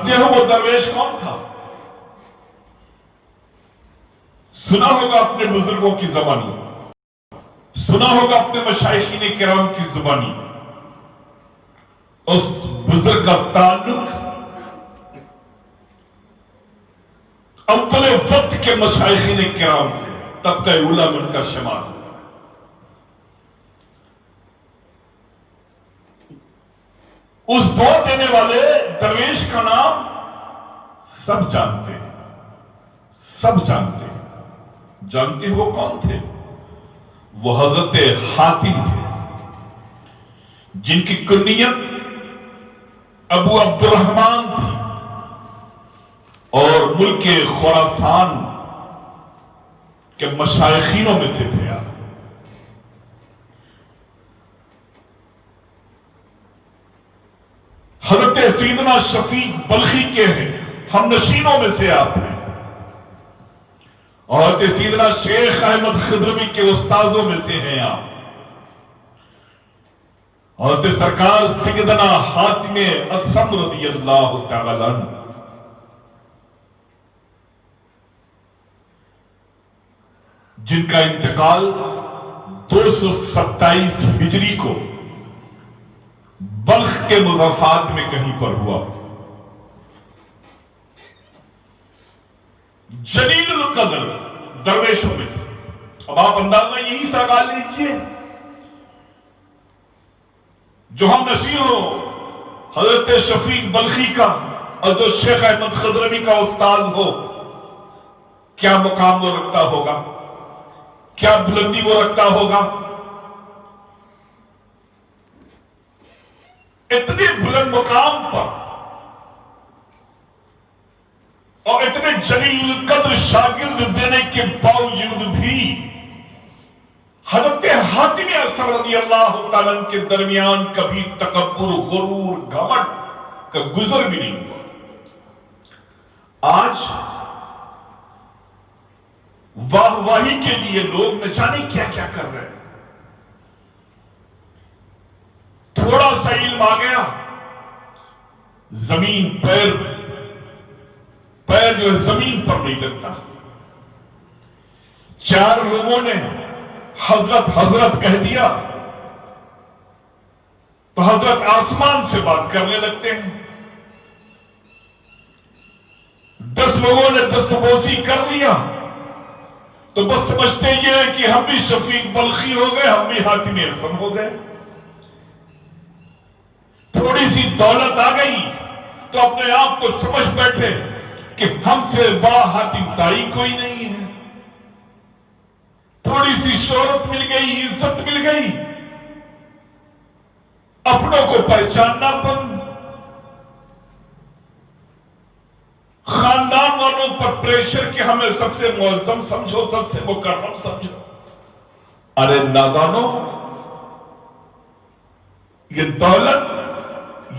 جانتے ہو وہ درویش کون تھا؟ سنا ہوگا اپنے بزرگوں کی زبانی، سنا ہوگا اپنے مشائخین کرام کی زبانی. اس بزرگ کا تعلق اول وقت کے مشائخین کرام سے، طبقہ اولا میں ان کا شمار. اس دعا دینے والے درویش کا نام سب جانتے ہیں، سب جانتے ہیں. جانتے ہو وہ کون تھے؟ وہ حضرت حاتم تھے، جن کی کنیت ابو عبد الرحمن تھی اور ملک خراسان کے مشائخینوں میں سے تھے. حضرت سیدنا شفیق بلخی کے ہیں ہم نشینوں میں سے آپ ہیں، اور حضرت سیدنا شیخ احمد خضروی کے استاذوں میں سے ہیں آپ. حضرت سرکار سیدنا حاتم اصم رضی اللہ تعالی عنہ، جن کا انتقال 227 ہجری کو بلخ کے مضافات میں کہیں پر ہوا. جلیل القدر درویشوں میں سے. اب آپ اندازہ یہی سا لگا لیجیے، جو ہم نشین ہو حضرت شفیق بلخی کا اور جو شیخ احمد خضروی کا استاذ ہو، کیا مقام وہ رکھتا ہوگا، کیا بلندی وہ رکھتا ہوگا. اتنے بلند مقام پر اور اتنے جلیل القدر شاگرد دینے کے باوجود بھی حضرت حاتم اصم رضی اللہ تعالیٰ عنہ کے درمیان کبھی تکبر، غرور، گھمنڈ کا گزر بھی نہیں ہوا. آج واہ واہی کے لیے لوگ نہ جانے کیا کیا کر رہے ہیں. تھوڑا سا علم آ گیا، زمین پیر جو ہے زمین پر نہیں لگتا. 4 لوگوں نے حضرت حضرت کہہ دیا تو حضرت آسمان سے بات کرنے لگتے ہیں. 10 لوگوں نے دستبوسی کر لیا تو بس سمجھتے یہ ہے کہ ہم بھی شفیق بلخی ہو گئے، ہم بھی حاتم اصم ہو گئے. تھوڑی سی دولت آ گئی تو اپنے آپ کو سمجھ بیٹھے کہ ہم سے بڑا حاتم تائی کوئی نہیں ہے. تھوڑی سی شہرت مل گئی، عزت مل گئی، اپنوں کو پہچاننا بند. خاندان والوں پر پریشر کہ ہمیں سب سے معظم سمجھو، سب سے مکرم سمجھو. ارے نادانو، یہ دولت،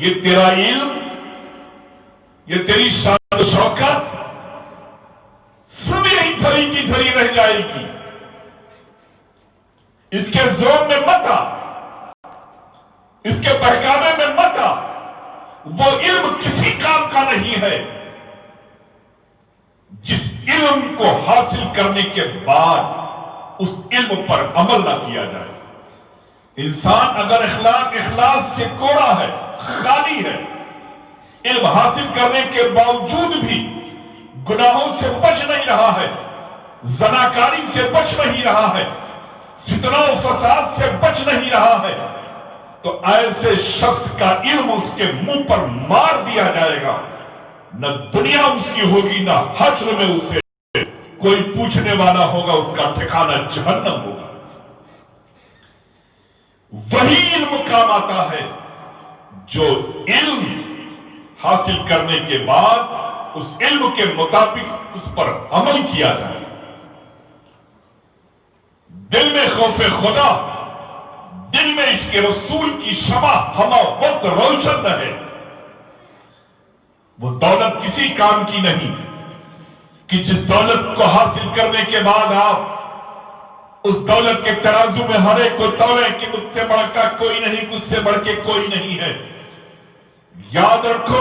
یہ تیرا علم، یہ تیری شان و شوکت سب یہی دھری کی دھری رہ جائے گی. اس کے زور میں مت آ، اس کے بہکاوے میں مت آ. وہ علم کسی کام کا نہیں ہے جس علم کو حاصل کرنے کے بعد اس علم پر عمل نہ کیا جائے. انسان اگر اخلاص سے کوڑا ہے، خالی ہے، علم حاصل کرنے کے باوجود بھی گناہوں سے بچ نہیں رہا ہے، زناکاری سے بچ نہیں رہا ہے، فتنہ و فساد سے بچ نہیں رہا ہے، تو ایسے شخص کا علم اس کے منہ پر مار دیا جائے گا. نہ دنیا اس کی ہوگی، نہ حشر میں اسے کوئی پوچھنے والا ہوگا، اس کا ٹھکانہ جہنم ہوگا. وہی علم کام آتا ہے جو علم حاصل کرنے کے بعد اس علم کے مطابق اس پر عمل کیا جائے. دل میں خوف خدا، دل میں عشق رسول کی شمع ہمہ وقت روشن رہے. وہ دولت کسی کام کی نہیں کہ جس دولت کو حاصل کرنے کے بعد آپ اس دولت کے ترازو میں ہر ایک کو تولیں کہ مجھ سے بڑھ کر کوئی نہیں، مجھ سے بڑھ کے کوئی نہیں ہے. یاد رکھو